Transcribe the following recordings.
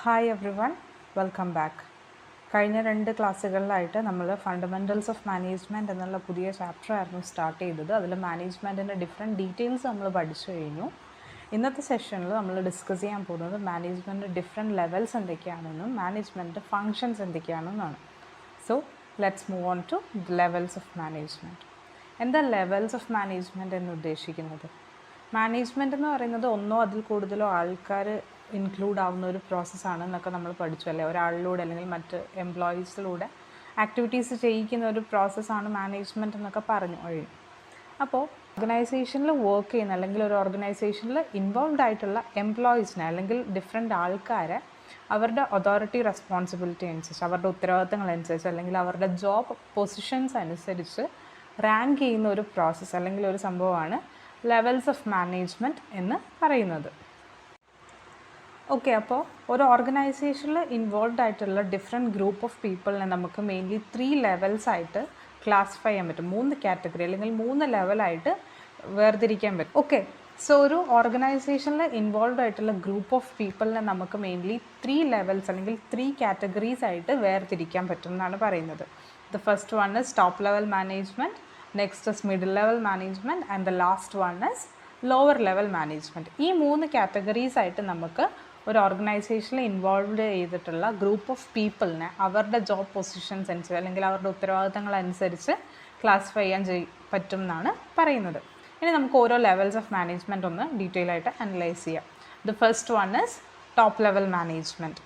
Hi every one, welcome back. കഴിഞ്ഞ 2 ക്ലാസ്സുകളിലായിട്ട് നമ്മൾ fundamentals of management എന്നുള്ള പുതിയ ചാപ്റ്റർ ആയിരുന്നു സ്റ്റാർട്ട് ചെയ്തത്. അതിൽ മാനേജ്മെൻറ്റിൻ്റെ ഡിഫറെൻറ്റ് ഡീറ്റെയിൽസ് നമ്മൾ പഠിച്ചു കഴിഞ്ഞു. ഇന്നത്തെ സെഷനിൽ നമ്മൾ ഡിസ്കസ് ചെയ്യാൻ പോകുന്നത് മാനേജ്മെൻറ്റ് ഡിഫറെൻറ്റ് ലെവൽസ് എന്തൊക്കെയാണെന്നും മാനേജ്മെൻറ്റ് ഫങ്ഷൻസ് എന്തൊക്കെയാണെന്നാണ്. So let's move on to levels of management. എന്താ ലെവൽസ് ഓഫ് മാനേജ്മെൻറ്റ് എന്ന് ഉദ്ദേശിക്കുന്നത്? മാനേജ്മെൻറ്റ് എന്ന് പറയുന്നത് ഒന്നോ അതിൽ കൂടുതലോ ആൾക്കാർ ഇൻക്ലൂഡ് ആവുന്ന ഒരു പ്രോസസ്സാണ് എന്നൊക്കെ നമ്മൾ പഠിച്ചു അല്ലേ. ഒരാളിലൂടെ അല്ലെങ്കിൽ മറ്റ് എംപ്ലോയീസിലൂടെ ആക്ടിവിറ്റീസ് ചെയ്യിക്കുന്ന ഒരു പ്രോസസ്സാണ് മാനേജ്മെൻറ്റ് എന്നൊക്കെ പറഞ്ഞു കഴിഞ്ഞു. അപ്പോൾ ഓർഗനൈസേഷനിൽ വർക്ക് ചെയ്യുന്ന അല്ലെങ്കിൽ ഒരു ഓർഗനൈസേഷനിൽ ഇൻവോൾവ് ആയിട്ടുള്ള എംപ്ലോയീസിനെ അല്ലെങ്കിൽ ഡിഫറെൻറ്റ് ആൾക്കാരെ അവരുടെ അതോറിറ്റി റെസ്പോൺസിബിലിറ്റി അനുസരിച്ച്, അവരുടെ ഉത്തരവാദിത്തങ്ങൾ അനുസരിച്ച് അല്ലെങ്കിൽ അവരുടെ ജോബ് പൊസിഷൻസ് അനുസരിച്ച് റാങ്ക് ചെയ്യുന്ന ഒരു പ്രോസസ്സ് അല്ലെങ്കിൽ ഒരു സംഭവമാണ് ലെവൽസ് ഓഫ് മാനേജ്മെൻറ്റ് എന്ന് പറയുന്നത്. ഓക്കെ, അപ്പോൾ ഒരു ഓർഗനൈസേഷനിൽ ഇൻവോൾവ് ആയിട്ടുള്ള ഡിഫറെൻറ്റ് ഗ്രൂപ്പ് ഓഫ് പീപ്പിളിനെ നമുക്ക് മെയിൻലി 3 ലെവൽസ് ആയിട്ട് ക്ലാസിഫൈ ചെയ്യാൻ പറ്റും. 3 കാറ്റഗറി അല്ലെങ്കിൽ 3 ലെവലായിട്ട് വേർതിരിക്കാൻ പറ്റും. ഓക്കെ, സോ ഒരു ഓർഗനൈസേഷനിൽ ഇൻവോൾവ് ആയിട്ടുള്ള ഗ്രൂപ്പ് ഓഫ് പീപ്പിളിനെ നമുക്ക് മെയിൻലി 3 ലെവൽസ് അല്ലെങ്കിൽ 3 കാറ്റഗറീസ് ആയിട്ട് വേർതിരിക്കാൻ പറ്റും എന്നാണ് പറയുന്നത്. The first one is top level management, next is middle level management and the last one is lower level management. ഈ 3 കാറ്റഗറീസ് ആയിട്ട് നമുക്ക് ഒരു ഓർഗനൈസേഷനിൽ ഇൻവോൾവ് ചെയ്തിട്ടുള്ള ഗ്രൂപ്പ് ഓഫ് പീപ്പിളിനെ അവരുടെ ജോബ് പൊസിഷൻസ് അനുസരിച്ച് അല്ലെങ്കിൽ അവരുടെ ഉത്തരവാദിത്തങ്ങൾ അനുസരിച്ച് ക്ലാസിഫൈ ചെയ്യാൻ പറ്റും എന്നാണ് പറയുന്നത്. ഇനി നമുക്ക് ഓരോ ലെവൽസ് ഓഫ് മാനേജ്മെൻറ്റ് ഒന്ന് ഡീറ്റെയിൽ ആയിട്ട് അനലൈസ് ചെയ്യാം. The first one is top level management.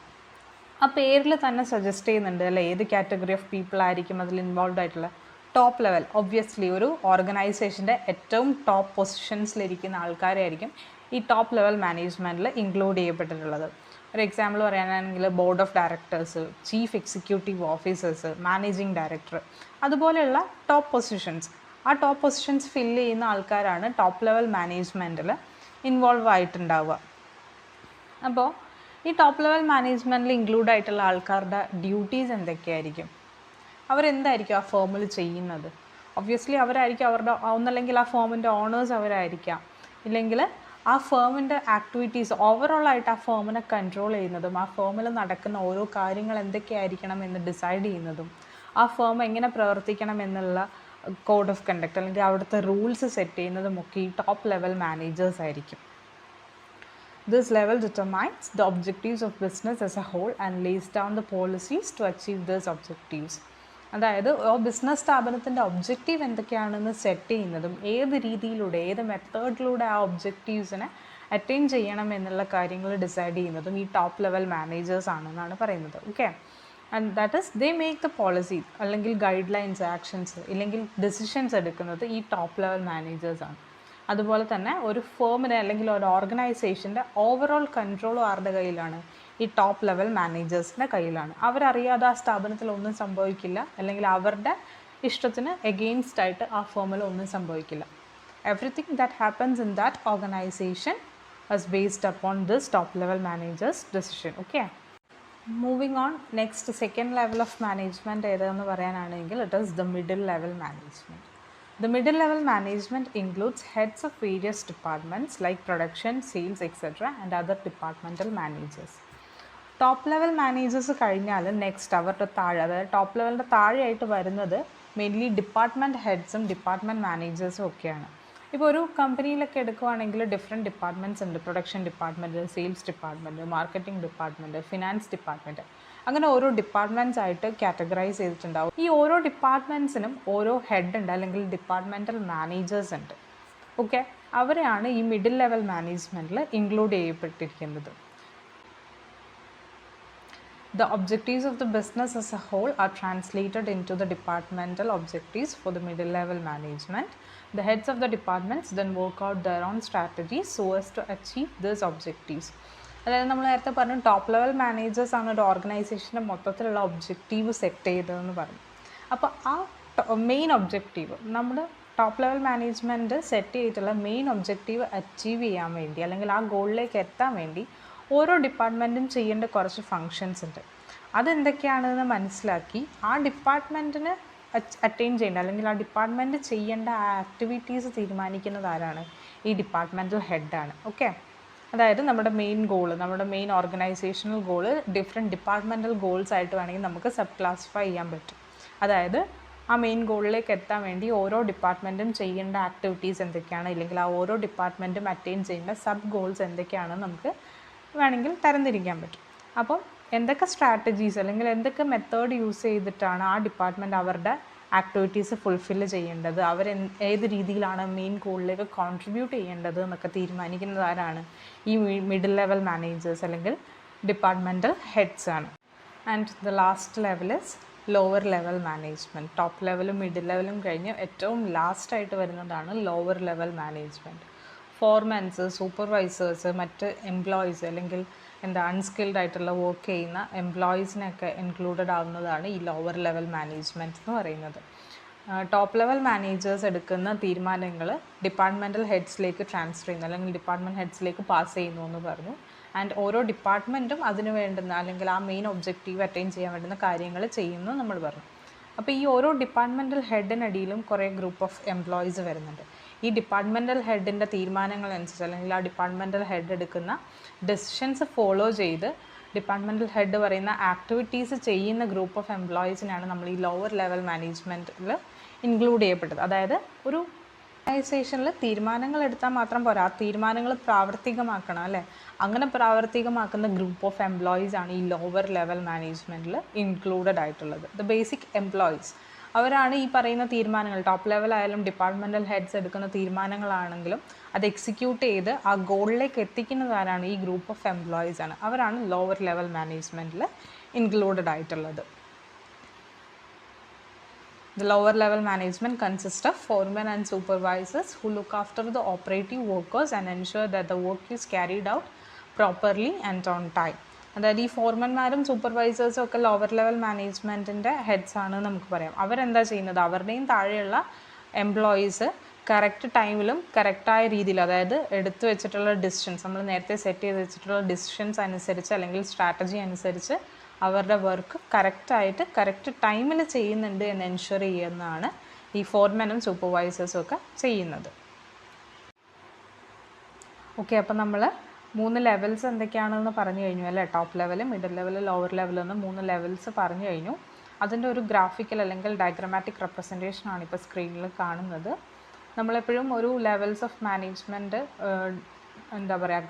ആ പേരിൽ തന്നെ സജസ്റ്റ് ചെയ്യുന്നുണ്ട് അല്ലേ, ഏത് കാറ്റഗറി ഓഫ് പീപ്പിൾ ആയിരിക്കും അതിൽ ഇൻവോൾവ് ആയിട്ടുള്ള. ടോപ്പ് ലെവൽ ഒബ്വിയസ്ലി ഒരു ഓർഗനൈസേഷൻ്റെ ഏറ്റവും ടോപ്പ് പൊസിഷൻസിലിരിക്കുന്ന ആൾക്കാരായിരിക്കും ഈ ടോപ്പ് ലെവൽ മാനേജ്മെൻറ്റിൽ ഇൻക്ലൂഡ് ചെയ്യപ്പെട്ടിട്ടുള്ളത്. ഒരു എക്സാമ്പിൾ പറയാനാണെങ്കിൽ board of directors, chief executive officers, managing director, അതുപോലെയുള്ള ടോപ്പ് പൊസിഷൻസ്. ആ ടോപ്പ് പൊസിഷൻസ് ഫില്ല് ചെയ്യുന്ന ആൾക്കാരാണ് ടോപ്പ് ലെവൽ മാനേജ്മെൻറ്റിൽ ഇൻവോൾവ് ആയിട്ടുണ്ടാവുക. അപ്പോൾ ഈ ടോപ്പ് ലെവൽ മാനേജ്മെൻറ്റിൽ ഇൻക്ലൂഡ് ആയിട്ടുള്ള ആൾക്കാരുടെ ഡ്യൂട്ടീസ് എന്തൊക്കെയായിരിക്കും? അവരെന്തായിരിക്കും ആ ഫേമിൽ ചെയ്യുന്നത്? ഒബ്വിയസ്ലി അവരായിരിക്കും അവരുടെ ഒന്നല്ലെങ്കിൽ ആ ഫേമിൻ്റെ ഓണേഴ്സ് അവരായിരിക്കാം, ഇല്ലെങ്കിൽ ആ ഫേമിൻ്റെ ആക്ടിവിറ്റീസ് ഓവറോളായിട്ട് ആ ഫേമിനെ കൺട്രോൾ ചെയ്യുന്നതും ആ ഫേമിൽ നടക്കുന്ന ഓരോ കാര്യങ്ങൾ എന്തൊക്കെയായിരിക്കണം എന്ന് ഡിസൈഡ് ചെയ്യുന്നതും ആ ഫേം എങ്ങനെ പ്രവർത്തിക്കണം എന്നുള്ള കോഡ് ഓഫ് കണ്ടക്ട് അല്ലെങ്കിൽ അവിടുത്തെ റൂൾസ് സെറ്റ് ചെയ്യുന്നതും ഒക്കെ ഈ ടോപ്പ് ലെവൽ മാനേജേഴ്സ് ആയിരിക്കും. This level determines the objectives of business as a whole and lays down the policies to achieve these objectives. അതായത് ബിസിനസ് സ്ഥാപനത്തിൻ്റെ ഒബ്ജക്റ്റീവ് എന്തൊക്കെയാണെന്ന് സെറ്റ് ചെയ്യുന്നതും ഏത് രീതിയിലൂടെ ഏത് മെത്തേഡിലൂടെ ആ ഒബ്ജക്റ്റീവ്സിനെ അറ്റൈൻ ചെയ്യണം എന്നുള്ള കാര്യങ്ങൾ ഡിസൈഡ് ചെയ്യുന്നതും ഈ ടോപ്പ് ലെവൽ മാനേജേഴ്സ് ആണെന്നാണ് പറയുന്നത്. Okay, and that is they make the policy അല്ലെങ്കിൽ ഗൈഡ് ലൈൻസ്, ആക്ഷൻസ് ഇല്ലെങ്കിൽ ഡിസിഷൻസ് എടുക്കുന്നത് ഈ ടോപ്പ് ലെവൽ മാനേജേഴ്സാണ്. അതുപോലെ തന്നെ ഒരു ഫേമിനെ അല്ലെങ്കിൽ ഒരു ഓർഗനൈസേഷൻ്റെ ഓവറോൾ കൺട്രോൾ ആരുടെ കയ്യിലാണ്? ഈ ടോപ്പ് ലെവൽ മാനേജേഴ്സിൻ്റെ കയ്യിലാണ്. അവരറിയാതെ ആ സ്ഥാപനത്തിൽ ഒന്നും സംഭവിക്കില്ല, അല്ലെങ്കിൽ അവരുടെ ഇഷ്ടത്തിന് എഗെയിൻസ്റ്റ് ആയിട്ട് ആ ഫേമിൽ ഒന്നും സംഭവിക്കില്ല. Everything that happens in that organisation was based upon this top level managers decision. Okay, moving on. Next second level of management ഏതെന്ന് പറയാനാണെങ്കിൽ it is the middle level management. The middle level management includes heads of various departments like production, sales, etc. and other departmental managers. Top level managers കഴിഞ്ഞാൽ next അവരുടെ താഴെ, അതായത് top ലെവലിൻ്റെ താഴെയായിട്ട് വരുന്നത് mainly department ഹെഡ്സും department മാനേജേഴ്സും ഒക്കെയാണ്. ഇപ്പോൾ ഒരു കമ്പനിയിലൊക്കെ എടുക്കുകയാണെങ്കിൽ ഡിഫറെൻറ്റ് ഡിപ്പാർട്ട്മെൻറ്റ്സ് ഉണ്ട്. Production department, sales department, marketing department, finance department, അങ്ങനെ ഓരോ ഡിപ്പാർട്ട്മെൻറ്റ്സ് ആയിട്ട് കാറ്റഗറൈസ് ചെയ്തിട്ടുണ്ടാവും. ഈ ഓരോ ഡിപ്പാർട്ട്മെൻറ്റ്സിനും ഓരോ ഹെഡ് ഉണ്ട് അല്ലെങ്കിൽ ഡിപ്പാർട്ട്മെൻറ്റൽ മാനേജേഴ്സ് ഉണ്ട്. ഓക്കെ, അവരെയാണ് ഈ മിഡിൽ ലെവൽ മാനേജ്മെൻറ്റിൽ ഇൻക്ലൂഡ് ചെയ്യപ്പെട്ടിരിക്കുന്നത്. The objectives of the business as a whole are translated into the departmental objectives for the middle level management. The heads of the departments then work out their own strategies so as to achieve these objectives. അതായത് നമ്മൾ നേരത്തെ പറഞ്ഞു top level managers ആണ് ഒരു ഓർഗനൈസേഷൻ്റെ മൊത്തത്തിലുള്ള objective set ചെയ്തതെന്ന് പറഞ്ഞു. അപ്പോൾ ആ മെയിൻ ഒബ്ജക്റ്റീവ് നമ്മുടെ ടോപ്പ് ലെവൽ മാനേജ്മെൻറ്റ് സെറ്റ് ചെയ്തിട്ടുള്ള മെയിൻ ഒബ്ജക്റ്റീവ് അച്ചീവ് ചെയ്യാൻ വേണ്ടി അല്ലെങ്കിൽ ആ ഗോളിലേക്ക് എത്താൻ വേണ്ടി ഓരോ ഡിപ്പാർട്ട്മെൻറ്റും ചെയ്യേണ്ട കുറച്ച് ഫങ്ഷൻസ് ഉണ്ട്. അതെന്തൊക്കെയാണെന്ന് മനസ്സിലാക്കി ആ ഡിപ്പാർട്ട്മെൻറ്റിന് അറ്റൈൻ ചെയ്യേണ്ട അല്ലെങ്കിൽ ആ ഡിപ്പാർട്ട്മെൻറ്റ് ചെയ്യേണ്ട ആ ആക്ടിവിറ്റീസ് തീരുമാനിക്കുന്നത് ആരാണ്? ഈ ഡിപ്പാർട്ട്മെൻറ്റൽ ഹെഡാണ്. ഓക്കെ, അതായത് നമ്മുടെ മെയിൻ ഗോൾ, നമ്മുടെ main organisational goal different departmental goals ആയിട്ട് വേണമെങ്കിൽ നമുക്ക് സബ് ക്ലാസിഫൈ ചെയ്യാൻ പറ്റും. അതായത് ആ മെയിൻ ഗോളിലേക്ക് എത്താൻ വേണ്ടി ഓരോ ഡിപ്പാർട്ട്മെൻറ്റും ചെയ്യേണ്ട ആക്ടിവിറ്റീസ് എന്തൊക്കെയാണ്, ഇല്ലെങ്കിൽ ആ ഓരോ ഡിപ്പാർട്ട്മെൻറ്റും അറ്റൈൻ ചെയ്യേണ്ട സബ് ഗോൾസ് എന്തൊക്കെയാണെന്ന് നമുക്ക് വേണമെങ്കിൽ തരംതിരിക്കാൻ പറ്റും. അപ്പം എന്തൊക്കെ സ്ട്രാറ്റജീസ് അല്ലെങ്കിൽ എന്തൊക്കെ മെത്തേഡ് യൂസ് ചെയ്തിട്ടാണ് ആ ഡിപ്പാർട്ട്മെൻറ്റ് അവരുടെ ആക്ടിവിറ്റീസ് ഫുൾഫില്ല് ചെയ്യേണ്ടത്, അവർ ഏത് രീതിയിലാണ് മെയിൻ ഗോളിലേക്ക് കോൺട്രിബ്യൂട്ട് ചെയ്യേണ്ടത് എന്നൊക്കെ തീരുമാനിക്കുന്നത് ആരാണ്? ഈ മിഡിൽ ലെവൽ മാനേജേഴ്സ് അല്ലെങ്കിൽ ഡിപ്പാർട്ട്മെൻറ്റൽ ഹെഡ്സ് ആണ്. And the last level is lower level management. Top ലെവലും മിഡിൽ ലെവലും കഴിഞ്ഞ് ഏറ്റവും ലാസ്റ്റായിട്ട് വരുന്നതാണ് ലോവർ ലെവൽ മാനേജ്മെൻറ്റ്. ഫോർമാൻസ്, സൂപ്പർവൈസേഴ്സ്, മറ്റ് എംപ്ലോയീസ് അല്ലെങ്കിൽ അൺസ്കിൽഡ് ആയിട്ടുള്ള വർക്ക് ചെയ്യുന്ന എംപ്ലോയീസിനൊക്കെ ഇൻക്ലൂഡഡ് ആവുന്നതാണ് ഈ ലോവർ ലെവൽ മാനേജ്മെൻറ്റ് എന്ന് പറയുന്നത്. ടോപ്പ് ലെവൽ മാനേജേഴ്സ് എടുക്കുന്ന തീരുമാനങ്ങൾ ഡിപ്പാർട്ട്മെൻറ്റൽ ഹെഡ്സിലേക്ക് ട്രാൻസ്ഫർ ചെയ്യുന്നു അല്ലെങ്കിൽ ഡിപ്പാർട്ട്മെൻറ്റ് ഹെഡ്സിലേക്ക് പാസ് ചെയ്യുന്നു എന്ന് പറഞ്ഞു. ആൻഡ് ഓരോ ഡിപ്പാർട്ട്മെൻറ്റും അതിന് വേണ്ടുന്ന അല്ലെങ്കിൽ ആ മെയിൻ ഒബ്ജക്റ്റീവ് അറ്റൈൻ ചെയ്യാൻ വേണ്ടുന്ന കാര്യങ്ങൾ ചെയ്യുന്നു നമ്മൾ പറഞ്ഞു. അപ്പോൾ ഈ ഓരോ ഡിപ്പാർട്ട്മെൻറ്റൽ ഹെഡിനടിയിലും കുറേ ഗ്രൂപ്പ് ഓഫ് എംപ്ലോയീസ് വരുന്നുണ്ട്. ഈ ഡിപ്പാർട്ട്മെൻറ്റൽ ഹെഡിൻ്റെ തീരുമാനങ്ങളനുസരിച്ച് അല്ലെങ്കിൽ ആ ഡിപ്പാർട്ട്മെൻറ്റൽ ഹെഡ് എടുക്കുന്ന ഡെസിഷൻസ് ഫോളോ ചെയ്ത് ഡിപ്പാർട്ട്മെൻറ്റൽ ഹെഡ് പറയുന്ന ആക്ടിവിറ്റീസ് ചെയ്യുന്ന ഗ്രൂപ്പ് ഓഫ് എംപ്ലോയീസിനാണ് നമ്മൾ ഈ ലോവർ ലെവൽ മാനേജ്മെൻറ്റിൽ ഇൻക്ലൂഡ് ചെയ്യപ്പെട്ടത്. അതായത് ഒരു ഓർഗനൈസേഷനിൽ തീരുമാനങ്ങൾ എടുത്താൽ മാത്രം പോരാ, ആ തീരുമാനങ്ങൾ പ്രാവർത്തികമാക്കണം അല്ലേ? അങ്ങനെ പ്രാവർത്തികമാക്കുന്ന ഗ്രൂപ്പ് ഓഫ് എംപ്ലോയീസ് ആണ് ഈ ലോവർ ലെവൽ മാനേജ്മെൻറ്റിൽ ഇൻക്ലൂഡഡ് ആയിട്ടുള്ളത്. ദ ബേസിക് എംപ്ലോയീസ് അവരാണ് ഈ പറയുന്ന തീരുമാനങ്ങൾ, ടോപ്പ് ലെവലായാലും ഡിപ്പാർട്ട്മെൻറ്റൽ ഹെഡ്സ് എടുക്കുന്ന തീരുമാനങ്ങളാണെങ്കിലും അത് എക്സിക്യൂട്ട് ചെയ്ത് ആ ഗോളിലേക്ക് എത്തിക്കുന്നതാരാണ്? ഈ ഗ്രൂപ്പ് ഓഫ് എംപ്ലോയീസ് ആണ്. അവരാണ് ലോവർ ലെവൽ മാനേജ്മെൻറ്റിൽ ഇൻക്ലൂഡഡ് ആയിട്ടുള്ളത്. The lower level management consists of foremen and supervisors who look after the operative workers and ensure that the work is carried out properly and on time. അതായത് ഈ ഫോർമന്മാരും സൂപ്പർവൈസേഴ്സും ഒക്കെ lower level മാനേജ്മെൻറ്റിൻ്റെ heads ആണ് നമുക്ക് പറയാം. അവരെന്താ ചെയ്യുന്നത്? അവരുടെയും താഴെയുള്ള എംപ്ലോയീസ് കറക്റ്റ് ടൈമിലും കറക്റ്റായ രീതിയിൽ, അതായത് എടുത്തു വെച്ചിട്ടുള്ള ഡിസിഷൻസ്, നമ്മൾ നേരത്തെ സെറ്റ് ചെയ്ത് വെച്ചിട്ടുള്ള ഡിസിഷൻസ് അനുസരിച്ച് അല്ലെങ്കിൽ സ്ട്രാറ്റജി അനുസരിച്ച് അവരുടെ വർക്ക് കറക്റ്റായിട്ട് കറക്റ്റ് ടൈമിൽ ചെയ്യുന്നുണ്ട് എന്ന് എൻഷുർ ചെയ്യുന്നതാണ് ഈ ഫോർമാനും സൂപ്പർവൈസേഴ്സും ഒക്കെ ചെയ്യുന്നത്. ഓക്കെ, അപ്പോൾ നമ്മൾ 3 ലെവൽസ് എന്തൊക്കെയാണെന്ന് പറഞ്ഞു കഴിഞ്ഞു അല്ലേ? Top level, middle level, lower level എന്ന് 3 ലെവൽസ് പറഞ്ഞു കഴിഞ്ഞു. അതിൻ്റെ ഒരു ഗ്രാഫിക്കൽ അല്ലെങ്കിൽ ഡയഗ്രമാറ്റിക് റെപ്രസെൻറ്റേഷനാണ് ഇപ്പോൾ സ്ക്രീനിൽ കാണുന്നത്. നമ്മളെപ്പോഴും ഒരു levels of management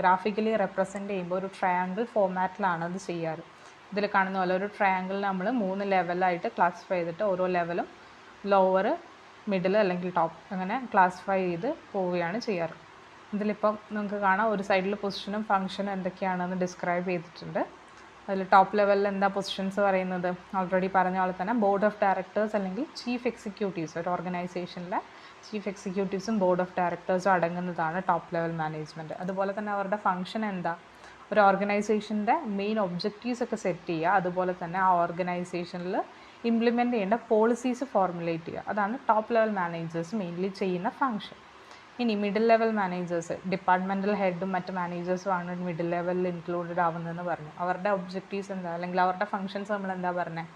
graphically represent ചെയ്യുമ്പോൾ ഒരു ട്രയാങ്കിൾ ഫോർമാറ്റിലാണ് അത് ചെയ്യാറ്. ഇതിൽ കാണുന്ന പോലെ ഒരു ട്രയാങ്കിൾ നമ്മൾ 3 ലെവലായിട്ട് ക്ലാസിഫൈ ചെയ്തിട്ട് ഓരോ ലെവലും ലോവർ, മിഡിൽ അല്ലെങ്കിൽ ടോപ്പ് അങ്ങനെ ക്ലാസിഫൈ ചെയ്ത് പോവുകയാണ് ചെയ്യാറ്. ഇതിലിപ്പം നമുക്ക് കാണാം ഒരു സൈഡിൽ പൊസിഷനും ഫംഗ്ഷനും എന്തൊക്കെയാണെന്ന് ഡിസ്ക്രൈബ് ചെയ്തിട്ടുണ്ട്. അതിൽ ടോപ്പ് ലെവലിൽ എന്താ പൊസിഷൻസ് പറയുന്നത്? ഓൾറെഡി പറഞ്ഞ പോലെ തന്നെ ബോർഡ് ഓഫ് ഡയറക്ടേഴ്സ് അല്ലെങ്കിൽ ചീഫ് എക്സിക്യൂട്ടീവ്സ്, ഒരു ഓർഗനൈസേഷനിലെ ചീഫ് എക്സിക്യൂട്ടീവ്സും ബോർഡ് ഓഫ് ഡയറക്ടേഴ്സും അടങ്ങുന്നതാണ് ടോപ്പ് ലെവൽ മാനേജ്മെൻറ്റ്. അതുപോലെ തന്നെ അവരുടെ ഫംഗ്ഷൻ എന്താ? ഒരു ഓർഗനൈസേഷൻ്റെ മെയിൻ ഒബ്ജക്റ്റീവ്സ് ഒക്കെ സെറ്റ് ചെയ്യുക, അതുപോലെ തന്നെ ആ ഓർഗനൈസേഷനിൽ ഇംപ്ലിമെൻ്റ് ചെയ്യേണ്ട പോളിസീസ് ഫോർമുലേറ്റ് ചെയ്യുക. അതാണ് ടോപ്പ് ലെവൽ മാനേജേഴ്സ് മെയിൻലി ചെയ്യുന്ന ഫംഗ്ഷൻ. ഇനി മിഡിൽ ലെവൽ മാനേജേഴ്സ്, ഡിപ്പാർട്ട്മെൻറ്റൽ ഹെഡും മറ്റ് മാനേജേഴ്സുമാണ് മിഡിൽ ലെവലിൽ ഇൻക്ലൂഡഡ് ആവുന്നതെന്ന് പറഞ്ഞു. അവരുടെ ഒബ്ജക്റ്റീവ്സ് എന്താ അല്ലെങ്കിൽ അവരുടെ ഫംഗ്ഷൻസ് നമ്മൾ എന്താ പറഞ്ഞത്?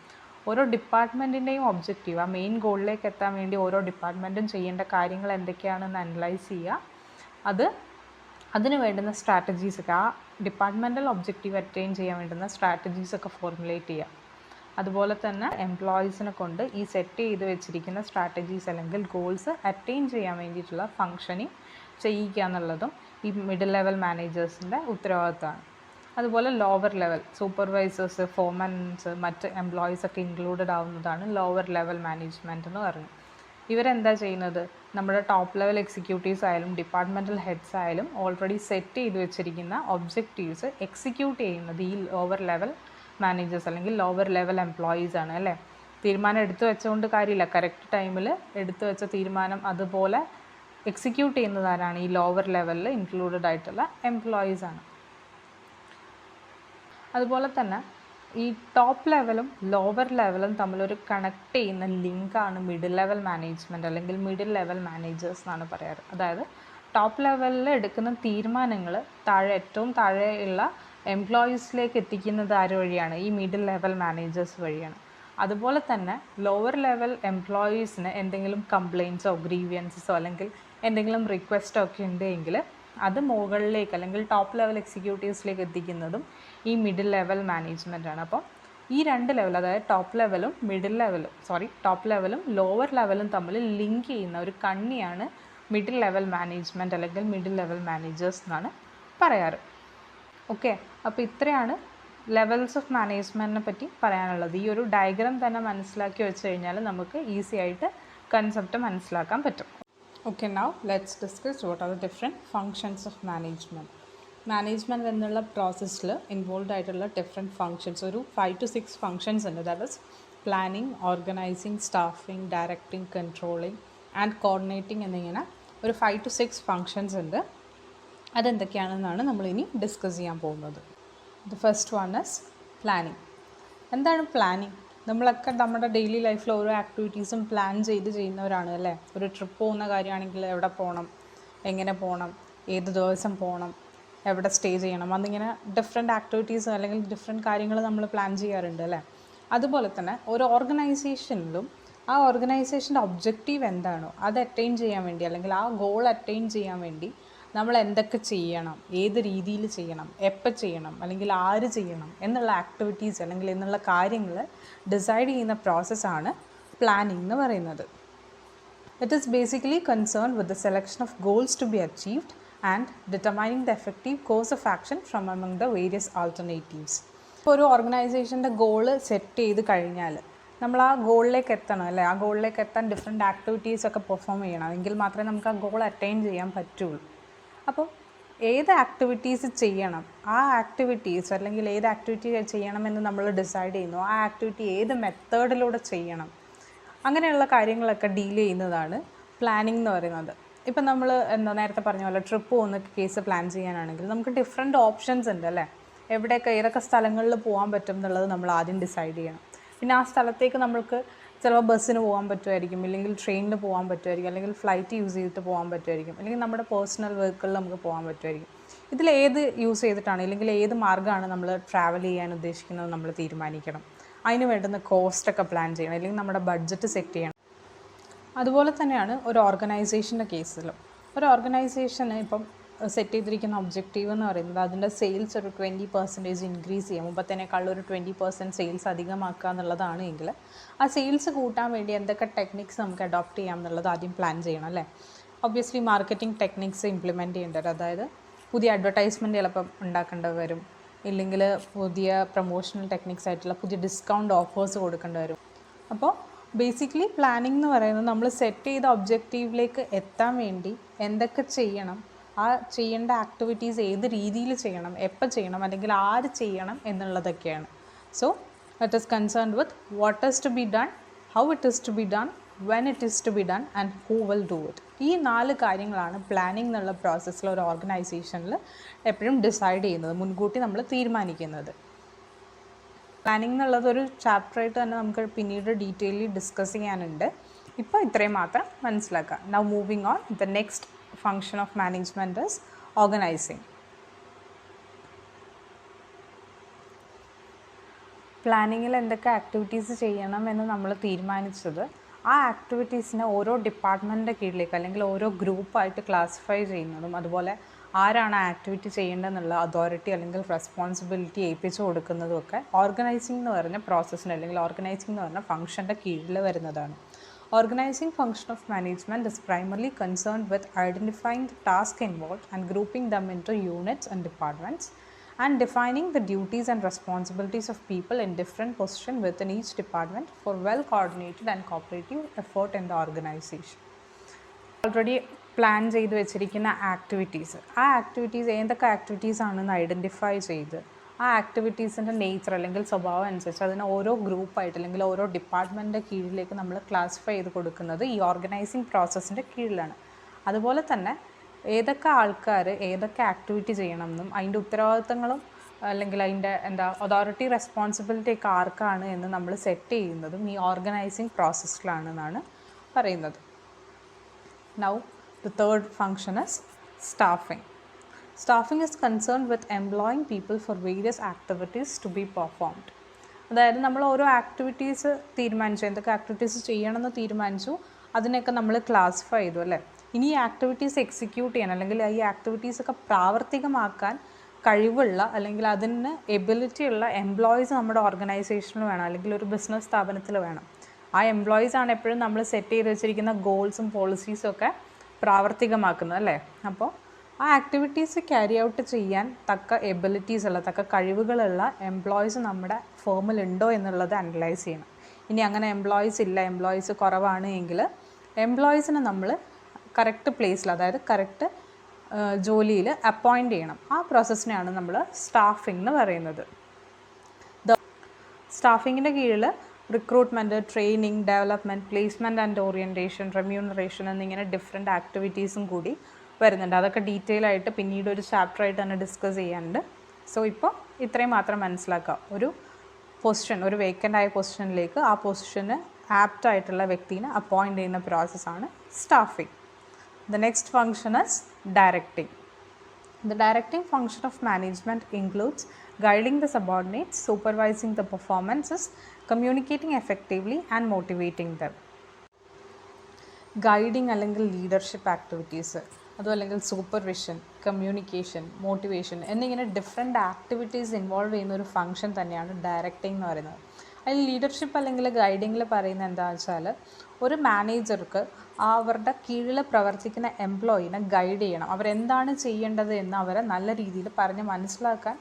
ഓരോ ഡിപ്പാർട്ട്മെൻറ്റിൻ്റെയും ഒബ്ജക്റ്റീവ്, ആ മെയിൻ ഗോളിലേക്ക് എത്താൻ വേണ്ടി ഓരോ ഡിപ്പാർട്ട്മെൻറ്റും ചെയ്യേണ്ട കാര്യങ്ങൾ എന്തൊക്കെയാണെന്ന് അനലൈസ് ചെയ്യുക, അതിന് വേണ്ടുന്ന സ്ട്രാറ്റജീസൊക്കെ, ആ ഡിപ്പാർട്ട്മെൻറ്റൽ ഒബ്ജക്റ്റീവ് അറ്റൈൻ ചെയ്യാൻ വേണ്ടുന്ന സ്ട്രാറ്റജീസൊക്കെ ഫോർമുലേറ്റ് ചെയ്യുക. അതുപോലെ തന്നെ എംപ്ലോയീസിനെ കൊണ്ട് ഈ സെറ്റ് ചെയ്ത് വെച്ചിരിക്കുന്ന സ്ട്രാറ്റജീസ് അല്ലെങ്കിൽ ഗോൾസ് അറ്റൈൻ ചെയ്യാൻ വേണ്ടിയിട്ടുള്ള ഫങ്ഷനിങ് ചെയ്യിക്കുക എന്നുള്ളതും ഈ മിഡിൽ ലെവൽ മാനേജേഴ്സിൻ്റെ ഉത്തരവാദിത്തമാണ്. അതുപോലെ ലോവർ ലെവൽ സൂപ്പർവൈസേഴ്സ്, ഫോർമാൻസ്, മറ്റ് എംപ്ലോയീസൊക്കെ ഇൻക്ലൂഡഡ് ആവുന്നതാണ് ലോവർ ലെവൽ മാനേജ്മെൻറ്റ് എന്ന് പറഞ്ഞു. ഇവരെന്താ ചെയ്യുന്നത്? നമ്മുടെ ടോപ്പ് ലെവൽ എക്സിക്യൂട്ടീവ്സ് ആയാലും ഡിപ്പാർട്ട്മെൻറ്റൽ ഹെഡ്സ് ആയാലും ഓൾറെഡി സെറ്റ് ചെയ്ത് വെച്ചിരിക്കുന്ന ഒബ്ജക്റ്റീവ്സ് എക്സിക്യൂട്ട് ചെയ്യുന്നത് ഈ ലോവർ ലെവൽ മാനേജേഴ്സ് അല്ലെങ്കിൽ ലോവർ ലെവൽ എംപ്ലോയീസ് ആണ് അല്ലേ? തീരുമാനം എടുത്തു വെച്ചുകൊണ്ട് കാര്യമില്ല, കറക്റ്റ് ടൈമിൽ എടുത്തു വെച്ച തീരുമാനം അതുപോലെ എക്സിക്യൂട്ട് ചെയ്യുന്നതാരാണ്? ഈ ലോവർ ലെവലിൽ ഇൻക്ലൂഡഡ് ആയിട്ടുള്ള എംപ്ലോയീസ് ആണ്. അതുപോലെ തന്നെ ഈ ടോപ്പ് ലെവലും ലോവർ ലെവലും തമ്മിലൊരു കണക്ട് ചെയ്യുന്ന ലിങ്കാണ് മിഡിൽ ലെവൽ മാനേജ്മെൻറ്റ് അല്ലെങ്കിൽ മിഡിൽ ലെവൽ മാനേജേഴ്സ് എന്നാണ് പറയാറ്. അതായത് ടോപ്പ് ലെവലിൽ എടുക്കുന്ന തീരുമാനങ്ങൾ ഏറ്റവും താഴെയുള്ള എംപ്ലോയീസിലേക്ക് എത്തിക്കുന്നത് ആര് വഴിയാണ്? ഈ മിഡിൽ ലെവൽ മാനേജേഴ്സ് വഴിയാണ്. അതുപോലെ തന്നെ ലോവർ ലെവൽ എംപ്ലോയീസിന് എന്തെങ്കിലും കംപ്ലയിൻസോ ഗ്രീവിയൻസോ അല്ലെങ്കിൽ എന്തെങ്കിലും റിക്വസ്റ്റോ ഒക്കെ ഉണ്ടെങ്കിൽ അത് മുകളിലേക്ക് അല്ലെങ്കിൽ ടോപ്പ് ലെവൽ എക്സിക്യൂട്ടീവ്സിലേക്ക് എത്തിക്കുന്നതും ഈ മിഡിൽ ലെവൽ മാനേജ്മെൻറ്റാണ്. അപ്പോൾ ഈ രണ്ട് ലെവൽ, അതായത് ടോപ്പ് ലെവലും ലോവർ ലെവലും തമ്മിൽ ലിങ്ക് ചെയ്യുന്ന ഒരു കണ്ണിയാണ് മിഡിൽ ലെവൽ മാനേജ്മെൻറ്റ് അല്ലെങ്കിൽ മിഡിൽ ലെവൽ മാനേജേഴ്സ് എന്നാണ് പറയാറ്. ഓക്കെ, അപ്പോൾ ഇത്രയാണ് ലെവൽസ് ഓഫ് മാനേജ്മെൻറ്റിനെ പറ്റി പറയാനുള്ളത്. ഈ ഒരു ഡയഗ്രാം തന്നെ മനസ്സിലാക്കി വെച്ച് കഴിഞ്ഞാൽ നമുക്ക് ഈസി ആയിട്ട് കൺസെപ്റ്റ് മനസ്സിലാക്കാൻ പറ്റും. Okay, now let's discuss what are the different functions of management. Management എന്നുള്ള പ്രോസസ്സിൽ ഇൻവോൾവ് ആയിട്ടുള്ള ഡിഫറെൻറ്റ് ഫങ്ഷൻസ്, ഒരു 5 to 6 ഫങ്ഷൻസ് ഉണ്ട്. That is planning, organising, staffing, directing, controlling and coordinating എന്നിങ്ങനെ ഒരു 5 to 6 ഫങ്ഷൻസ് ഉണ്ട്. അതെന്തൊക്കെയാണെന്നാണ് നമ്മളിനി ഡിസ്കസ് ചെയ്യാൻ പോകുന്നത്. The first one is planning. എന്താണ് പ്ലാനിങ്? നമ്മളൊക്കെ നമ്മുടെ ഡെയിലി ലൈഫിൽ ഓരോ ആക്ടിവിറ്റീസും പ്ലാൻ ചെയ്യുന്നവരാണ് അല്ലേ. ഒരു ട്രിപ്പ് പോകുന്ന കാര്യമാണെങ്കിൽ എവിടെ പോകണം, എങ്ങനെ പോകണം, ഏത് ദിവസം പോകണം, എവിടെ സ്റ്റേ ചെയ്യണം, അതിങ്ങനെ ഡിഫറെൻറ്റ് ആക്ടിവിറ്റീസ് അല്ലെങ്കിൽ ഡിഫറെൻറ്റ് കാര്യങ്ങൾ നമ്മൾ പ്ലാൻ ചെയ്യാറുണ്ട് അല്ലേ. അതുപോലെ തന്നെ ഒരു ഓർഗനൈസേഷനിലും ആ ഓർഗനൈസേഷൻ്റെ ഒബ്ജക്റ്റീവ് എന്താണോ അത് അറ്റൈൻ ചെയ്യാൻ വേണ്ടി അല്ലെങ്കിൽ ആ ഗോൾ അറ്റൈൻ ചെയ്യാൻ വേണ്ടി നമ്മൾ എന്തൊക്കെ ചെയ്യണം, ഏത് രീതിയിൽ ചെയ്യണം, എപ്പോൾ ചെയ്യണം, അല്ലെങ്കിൽ ആര് ചെയ്യണം എന്നുള്ള ആക്ടിവിറ്റീസ് അല്ലെങ്കിൽ എന്നുള്ള കാര്യങ്ങൾ ഡിസൈഡ് ചെയ്യുന്ന പ്രോസസ്സാണ് പ്ലാനിങ് എന്ന് പറയുന്നത്. It is basically concern with the selection of goals to be achieved and determining the effective course of action from among the various alternatives. ഇപ്പോൾ ഒരു ഓർഗനൈസേഷൻ്റെ ഗോള് സെറ്റ് ചെയ്ത് കഴിഞ്ഞാൽ നമ്മൾ ആ ഗോളിലേക്ക് എത്തണം അല്ലേ. ആ ഗോളിലേക്ക് എത്താൻ ഡിഫറെൻറ്റ് ആക്ടിവിറ്റീസൊക്കെ പെർഫോം ചെയ്യണം, എങ്കിൽ മാത്രമേ നമുക്ക് ആ ഗോൾ അറ്റൈൻ ചെയ്യാൻ പറ്റുള്ളൂ. അപ്പോൾ ഏത് ആക്ടിവിറ്റീസ് ചെയ്യണം, ആ ആക്ടിവിറ്റീസ് അല്ലെങ്കിൽ ഏത് ആക്ടിവിറ്റി ചെയ്യണമെന്ന് നമ്മൾ ഡിസൈഡ് ചെയ്യുന്നു, ആ ആക്ടിവിറ്റി ഏത് മെത്തേഡിലൂടെ ചെയ്യണം, അങ്ങനെയുള്ള കാര്യങ്ങളൊക്കെ ഡീൽ ചെയ്യുന്നതാണ് പ്ലാനിങ് എന്ന് പറയുന്നത്. ഇപ്പം നമ്മൾ നേരത്തെ പറഞ്ഞ പോലെ ട്രിപ്പ് പോകുന്ന കേസ് പ്ലാൻ ചെയ്യാനാണെങ്കിൽ നമുക്ക് ഡിഫറെൻറ്റ് ഓപ്ഷൻസ് ഉണ്ട് അല്ലേ. ഏതൊക്കെ സ്ഥലങ്ങളിൽ പോകാൻ പറ്റും എന്നുള്ളത് നമ്മൾ ആദ്യം ഡിസൈഡ് ചെയ്യണം. പിന്നെ ആ സ്ഥലത്തേക്ക് നമ്മൾക്ക് ചിലപ്പോൾ ബസ്സിന് പോകാൻ പറ്റുമായിരിക്കും, ഇല്ലെങ്കിൽ ട്രെയിനിൽ പോകാൻ പറ്റുമായിരിക്കും, അല്ലെങ്കിൽ ഫ്ലൈറ്റ് യൂസ് ചെയ്തിട്ട് പോകാൻ പറ്റുമായിരിക്കും, അല്ലെങ്കിൽ നമ്മുടെ പേഴ്സണൽ വെഹിക്കിളിൽ നമുക്ക് പോകാൻ പറ്റുമായിരിക്കും. ഇതിലേത് യൂസ് ചെയ്തിട്ടാണ് അല്ലെങ്കിൽ ഏത് മാർഗ്ഗമാണ് നമ്മൾ ട്രാവൽ ചെയ്യാൻ ഉദ്ദേശിക്കുന്നത് നമ്മൾ തീരുമാനിക്കണം. അതിന് വേണ്ടുന്ന കോസ്റ്റൊക്കെ പ്ലാൻ ചെയ്യണം, അല്ലെങ്കിൽ നമ്മുടെ ബഡ്ജറ്റ് സെറ്റ് ചെയ്യണം. അതുപോലെ തന്നെയാണ് ഒരു ഓർഗനൈസേഷൻ്റെ കേസിലും. ഒരു ഓർഗനൈസേഷന് ഇപ്പം സെറ്റ് ചെയ്തിരിക്കുന്ന ഒബ്ജക്റ്റീവ് എന്ന് പറയുന്നത് അതിൻ്റെ സെയിൽസ് ഒരു 20% ഇൻക്രീസ് ചെയ്യുക, മുമ്പത്തേനേക്കാൾ ഒരു 20% സെയിൽസ് അധികമാക്കുക എന്നുള്ളതാണ്. എങ്കിൽ ആ സെയിൽസ് കൂട്ടാൻ വേണ്ടി എന്തൊക്കെ ടെക്നിക്സ് നമുക്ക് അഡോപ്റ്റ് ചെയ്യാം എന്നുള്ളത് ആദ്യം പ്ലാൻ ചെയ്യണം അല്ലേ. ഒബ്വിയസ്ലി മാർക്കറ്റിംഗ് ടെക്നിക്സ് ഇംപ്ലിമെൻറ്റ് ചെയ്യേണ്ടത്, അതായത് പുതിയ അഡ്വർടൈസ്മെൻറ്റ് ചിലപ്പം ഉണ്ടാക്കേണ്ടി വരും, ഇല്ലെങ്കിൽ പുതിയ പ്രൊമോഷണൽ ടെക്നിക്സ് ആയിട്ടുള്ള പുതിയ ഡിസ്കൗണ്ട് ഓഫേഴ്സ് കൊടുക്കേണ്ടി വരും. അപ്പോൾ ബേസിക്കലി പ്ലാനിംഗ് എന്ന് പറയുന്നത് നമ്മൾ സെറ്റ് ചെയ്ത ഒബ്ജക്റ്റീവിലേക്ക് എത്താൻ വേണ്ടി എന്തൊക്കെ ചെയ്യണം, ആ ചെയ്യേണ്ട ആക്ടിവിറ്റീസ് ഏത് രീതിയിൽ ചെയ്യണം, എപ്പോൾ ചെയ്യണം, അല്ലെങ്കിൽ ആര് ചെയ്യണം എന്നുള്ളതൊക്കെയാണ്. So it is concerned with what is to be done, how it is to be done, when it is to be done and who will do it. ഈ 4 കാര്യങ്ങളാണ് പ്ലാനിംഗ് എന്നുള്ള പ്രോസസ്സിൽ ഒരു ഓർഗനൈസേഷനിൽ എപ്പോഴും ഡിസൈഡ് ചെയ്യുന്നത്, മുൻകൂട്ടി നമ്മൾ തീരുമാനിക്കുന്നത്. പ്ലാനിംഗ് എന്നുള്ളത് ഒരു ചാപ്റ്ററായിട്ട് തന്നെ നമുക്ക് പിന്നീട് ഡീറ്റെയിലി ഡിസ്കസ് ചെയ്യാനുണ്ട്. ഇപ്പോൾ ഇത്രയും മാത്രം മനസ്സിലാക്കാം. Now moving on, the next function of management is organising. പ്ലാനിങ്ങിൽ എന്തൊക്കെ ആക്ടിവിറ്റീസ് ചെയ്യണം എന്ന് നമ്മൾ തീരുമാനിച്ചത് ആ ആക്ടിവിറ്റീസിനെ ഓരോ ഡിപ്പാർട്ട്മെൻറ്റിൻ്റെ കീഴിലേക്ക് അല്ലെങ്കിൽ ഓരോ ഗ്രൂപ്പായിട്ട് ക്ലാസിഫൈ ചെയ്യുന്നതും, അതുപോലെ ആരാണ് ആ ആക്ടിവിറ്റി ചെയ്യേണ്ടതെന്നുള്ള അതോറിറ്റി അല്ലെങ്കിൽ റെസ്പോൺസിബിലിറ്റി ഏൽപ്പിച്ചു കൊടുക്കുന്നതും ഒക്കെ ഓർഗനൈസിംഗ് എന്ന് പറഞ്ഞ പ്രോസസ്സിന് അല്ലെങ്കിൽ ഓർഗനൈസിംഗ് എന്ന് പറഞ്ഞ ഫംഗ്ഷൻ്റെ കീഴിൽ വരുന്നതാണ്. Organizing function of management is primarily concerned with identifying the tasks involved and grouping them into units and departments, and defining the duties and responsibilities of people in different positions within each department for well coordinated and cooperative effort in the organization. Already plan ചെയ്ത് വെച്ചിരിക്കുന്ന activities, ആ activities ഏതൊക്കെ activities ആണെന്ന് identify ചെയ്ത് ആ ആക്ടിവിറ്റീസിൻ്റെ nature അല്ലെങ്കിൽ സ്വഭാവം അനുസരിച്ച് അതിനെ ഓരോ ഗ്രൂപ്പായിട്ട് അല്ലെങ്കിൽ ഓരോ ഡിപ്പാർട്ട്മെൻറ്റിൻ്റെ കീഴിലേക്ക് നമ്മൾ ക്ലാസിഫൈ ചെയ്ത് കൊടുക്കുന്നത് ഈ ഓർഗനൈസിങ് പ്രോസസ്സിൻ്റെ കീഴിലാണ്. അതുപോലെ തന്നെ ഏതൊക്കെ ആൾക്കാർ ഏതൊക്കെ ആക്ടിവിറ്റി ചെയ്യണമെന്നും അതിൻ്റെ ഉത്തരവാദിത്തങ്ങളും അല്ലെങ്കിൽ അതിൻ്റെ അതോറിറ്റി റെസ്പോൺസിബിലിറ്റി ഒക്കെ ആർക്കാണ് എന്ന് നമ്മൾ സെറ്റ് ചെയ്യുന്നതും ഈ ഓർഗനൈസിങ് പ്രോസസ്സിലാണെന്നാണ് പറയുന്നത്. Now the third function is staffing. Staffing is concerned with employing people for various activities to be performed. അതായത് നമ്മൾ ഓരോ ആക്ടിവിറ്റീസ് തീരുമാനിച്ചു, എന്തൊക്കെ ആക്ടിവിറ്റീസ് ചെയ്യണമെന്ന് തീരുമാനിച്ചു, അതിനൊക്കെ നമ്മൾ ക്ലാസിഫൈ ചെയ്തു അല്ലേ. ഇനി ഈ ആക്ടിവിറ്റീസ് എക്സിക്യൂട്ട് ചെയ്യാൻ അല്ലെങ്കിൽ ഈ ആക്ടിവിറ്റീസൊക്കെ പ്രാവർത്തികമാക്കാൻ കഴിവുള്ള അല്ലെങ്കിൽ അതിന് എബിലിറ്റി ഉള്ള എംപ്ലോയീസ് നമ്മുടെ ഓർഗനൈസേഷനിൽ വേണം, അല്ലെങ്കിൽ ഒരു ബിസിനസ് സ്ഥാപനത്തിൽ വേണം. ആ എംപ്ലോയീസാണ് എപ്പോഴും നമ്മൾ സെറ്റ് ചെയ്ത് വെച്ചിരിക്കുന്ന ഗോൾസും പോളിസീസും ഒക്കെ പ്രാവർത്തികമാക്കുന്നത് അല്ലേ. അപ്പോൾ ആ ആക്ടിവിറ്റീസ് ക്യാരി ഔട്ട് ചെയ്യാൻ തക്ക എബിലിറ്റീസ് ഉള്ള, തക്ക കഴിവുകളുള്ള എംപ്ലോയീസ് നമ്മുടെ ഫേമിലുണ്ടോ എന്നുള്ളത് അനലൈസ് ചെയ്യണം. ഇനി അങ്ങനെ എംപ്ലോയീസ് ഇല്ല, എംപ്ലോയീസ് കുറവാണ് എങ്കിൽ എംപ്ലോയീസിനെ നമ്മൾ കറക്റ്റ് പ്ലേസിൽ, അതായത് കറക്റ്റ് ജോലിയിൽ അപ്പോയിൻ്റ് ചെയ്യണം. ആ പ്രോസസ്സിനെയാണ് നമ്മൾ സ്റ്റാഫിംഗ് എന്ന് പറയുന്നത്. സ്റ്റാഫിങ്ങിൻ്റെ കീഴിൽ recruitment, training, development, placement and orientation, remuneration എന്നിങ്ങനെ ഡിഫറെൻറ്റ് ആക്ടിവിറ്റീസും കൂടി വരുന്നുണ്ട്. അതൊക്കെ ഡീറ്റെയിൽ ആയിട്ട് പിന്നീട് ഒരു ചാപ്റ്ററായിട്ട് തന്നെ ഡിസ്കസ് ചെയ്യാനുണ്ട്. സോ ഇപ്പോൾ ഇത്രയും മാത്രം മനസ്സിലാക്കുക. ഒരു പൊസിഷൻ, ഒരു വേക്കൻ്റ് ആയ പൊസിഷനിലേക്ക് ആ പൊസിഷന് ആപ്റ്റായിട്ടുള്ള വ്യക്തിനെ അപ്പോയിൻ്റ് ചെയ്യുന്ന പ്രോസസ്സാണ് staffing. The next function is directing. The directing function of management includes guiding the subordinates, supervising the performances, communicating effectively and motivating them. Guiding അല്ലെങ്കിൽ ലീഡർഷിപ്പ് ആക്ടിവിറ്റീസ്, അതും അല്ലെങ്കിൽ സൂപ്പർവിഷൻ, കമ്മ്യൂണിക്കേഷൻ, മോട്ടിവേഷൻ എന്നിങ്ങനെ different activities involve ചെയ്യുന്ന ഒരു function തന്നെയാണ് directing എന്ന് പറയുന്നത്. അതിൽ ലീഡർഷിപ്പ് അല്ലെങ്കിൽ ഗൈഡിങ്ങിൽ പറയുന്നത് എന്താണെന്ന് വെച്ചാൽ, ഒരു മാനേജർക്ക് അവരുടെ കീഴിൽ പ്രവർത്തിക്കുന്ന എംപ്ലോയിനെ ഗൈഡ് ചെയ്യണം. അവരെന്താണ് ചെയ്യേണ്ടത് എന്ന് അവരെ നല്ല രീതിയിൽ പറഞ്ഞ് മനസ്സിലാക്കാൻ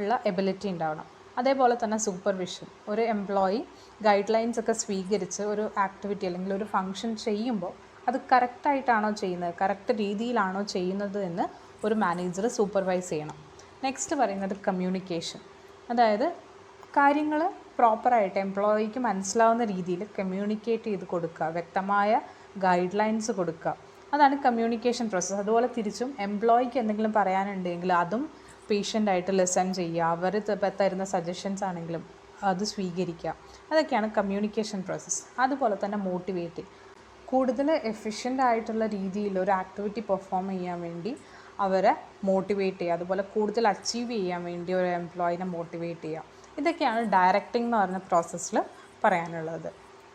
ഉള്ള എബിലിറ്റി ഉണ്ടാവണം. അതേപോലെ തന്നെ സൂപ്പർവിഷൻ, ഒരു എംപ്ലോയി ഗൈഡ് ലൈൻസ് ഒക്കെ സ്വീകരിച്ച് ഒരു ആക്ടിവിറ്റി അല്ലെങ്കിൽ ഒരു ഫംഗ്ഷൻ ചെയ്യുമ്പോൾ അത് കറക്റ്റായിട്ടാണോ ചെയ്യുന്നത്, കറക്റ്റ് രീതിയിലാണോ ചെയ്യുന്നത് എന്ന് ഒരു മാനേജർ സൂപ്പർവൈസ് ചെയ്യണം. നെക്സ്റ്റ് പറയുന്നത് കമ്മ്യൂണിക്കേഷൻ, അതായത് കാര്യങ്ങൾ പ്രോപ്പറായിട്ട് എംപ്ലോയിക്ക് മനസ്സിലാവുന്ന രീതിയിൽ കമ്മ്യൂണിക്കേറ്റ് ചെയ്ത് കൊടുക്കുക, വ്യക്തമായ ഗൈഡ് ലൈൻസ് കൊടുക്കുക. അതാണ് കമ്മ്യൂണിക്കേഷൻ പ്രോസസ്സ്. അതുപോലെ തിരിച്ചും എംപ്ലോയിക്ക് എന്തെങ്കിലും പറയാനുണ്ടെങ്കിൽ അതും പേഷ്യൻ്റായിട്ട് ലിസൺ ചെയ്യുക, അവർ തരുന്ന സജഷൻസ് ആണെങ്കിലും അത് സ്വീകരിക്കുക. അതൊക്കെയാണ് കമ്മ്യൂണിക്കേഷൻ പ്രോസസ്സ്. അതുപോലെ തന്നെ മോട്ടിവേറ്റ്, കൂടുതൽ എഫിഷ്യൻ്റ് ആയിട്ടുള്ള രീതിയിൽ ഒരു ആക്ടിവിറ്റി പെർഫോം ചെയ്യാൻ വേണ്ടി അവരെ മോട്ടിവേറ്റ് ചെയ്യുക. അതുപോലെ കൂടുതൽ അച്ചീവ് ചെയ്യാൻ വേണ്ടി ഒരു എംപ്ലോയിനെ മോട്ടിവേറ്റ് ചെയ്യുക. ഇതൊക്കെയാണ് ഡയറക്റ്റിംഗ് എന്ന് പറഞ്ഞ പ്രോസസ്സിൽ പറയാനുള്ളത്.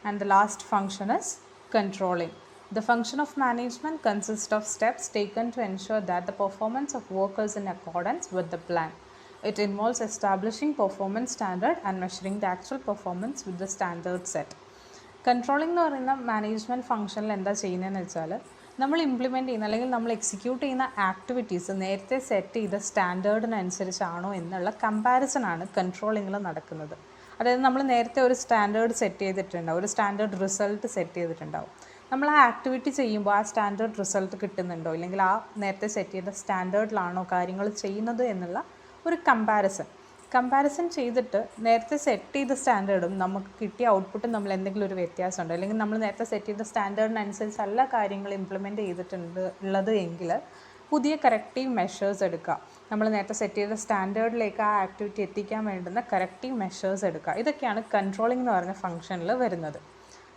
And the last function is controlling. The function of management consists of steps taken to ensure that the performance of work is in accordance with the plan. It involves establishing performance standard and measuring the actual performance with the standard set. Controlling എന്ന് പറയുന്ന management ഫംഗ്ഷനിൽ എന്താ ചെയ്യുന്നതെന്ന് വെച്ചാൽ, നമ്മൾ implement ചെയ്യുന്ന അല്ലെങ്കിൽ നമ്മൾ എക്സിക്യൂട്ട് ചെയ്യുന്ന ആക്ടിവിറ്റീസ് നേരത്തെ സെറ്റ് ചെയ്ത സ്റ്റാൻഡേർഡിനനുസരിച്ചാണോ എന്നുള്ള കമ്പാരിസനാണ് കൺട്രോളിങ്ങിൽ നടക്കുന്നത്. അതായത് നമ്മൾ നേരത്തെ ഒരു സ്റ്റാൻഡേർഡ് സെറ്റ് ചെയ്തിട്ടുണ്ടാവും, ഒരു സ്റ്റാൻഡേർഡ് റിസൾട്ട് സെറ്റ് ചെയ്തിട്ടുണ്ടാവും. നമ്മൾ ആ ആക്ടിവിറ്റി ചെയ്യുമ്പോൾ ആ സ്റ്റാൻഡേർഡ് റിസൾട്ട് കിട്ടുന്നുണ്ടോ, ഇല്ലെങ്കിൽ ആ നേരത്തെ സെറ്റ് ചെയ്ത സ്റ്റാൻഡേർഡിലാണോ കാര്യങ്ങൾ ചെയ്യുന്നത് എന്നുള്ള ഒരു കമ്പാരിസൺ ചെയ്തിട്ട് നേരത്തെ സെറ്റ് ചെയ്ത സ്റ്റാൻഡേർഡും നമുക്ക് കിട്ടിയ ഔട്ട്പുട്ടും നമ്മൾ എന്തെങ്കിലും ഒരു വ്യത്യാസമുണ്ടോ, അല്ലെങ്കിൽ നമ്മൾ നേരത്തെ സെറ്റ് ചെയ്ത സ്റ്റാൻഡേർഡിനനുസരിച്ചല്ല കാര്യങ്ങൾ ഇംപ്ലിമെൻറ്റ് ചെയ്തിട്ടുള്ളത് എങ്കിൽ പുതിയ കറക്റ്റീവ് മെഷേഴ്സ് എടുക്കുക. നമ്മൾ നേരത്തെ സെറ്റ് ചെയ്ത സ്റ്റാൻഡേർഡിലേക്ക് ആ ആക്ടിവിറ്റി എത്തിക്കാൻ വേണ്ടുന്ന കറക്റ്റീവ് മെഷേഴ്സ് എടുക്കുക. ഇതൊക്കെയാണ് കൺട്രോളിംഗ് എന്ന് പറഞ്ഞ ഫംഗ്ഷനിൽ വരുന്നത്.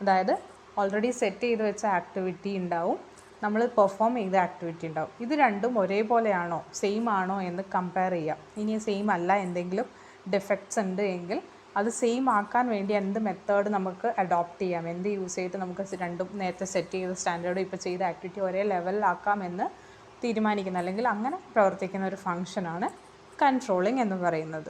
അതായത് ഓൾറെഡി സെറ്റ് ചെയ്ത് വെച്ച ആക്ടിവിറ്റി ഉണ്ടാവും, നമ്മൾ പെർഫോം ചെയ്ത ആക്ടിവിറ്റി ഉണ്ടാവും. ഇത് രണ്ടും ഒരേപോലെയാണോ, സെയിം ആണോ എന്ന് കമ്പയർ ചെയ്യാം. ഇനി സെയിം അല്ല, എന്തെങ്കിലും ഡിഫക്ട്സ് ഉണ്ട് എങ്കിൽ അത് സെയിം ആക്കാൻ വേണ്ടി എന്ത് മെത്തേഡ് നമുക്ക് അഡോപ്റ്റ് ചെയ്യാം, എന്ത് യൂസ് ചെയ്തിട്ട് നമുക്ക് രണ്ടും നേരത്തെ സെറ്റ് ചെയ്ത സ്റ്റാൻഡേർഡും ഇപ്പോൾ ചെയ്ത ആക്ടിവിറ്റി ഒരേ ലെവലിലാക്കാമെന്ന് തീരുമാനിക്കുന്ന അല്ലെങ്കിൽ അങ്ങനെ പ്രവർത്തിക്കുന്ന ഒരു ഫംഗ്ഷനാണ് കൺട്രോളിംഗ് എന്ന് പറയുന്നത്.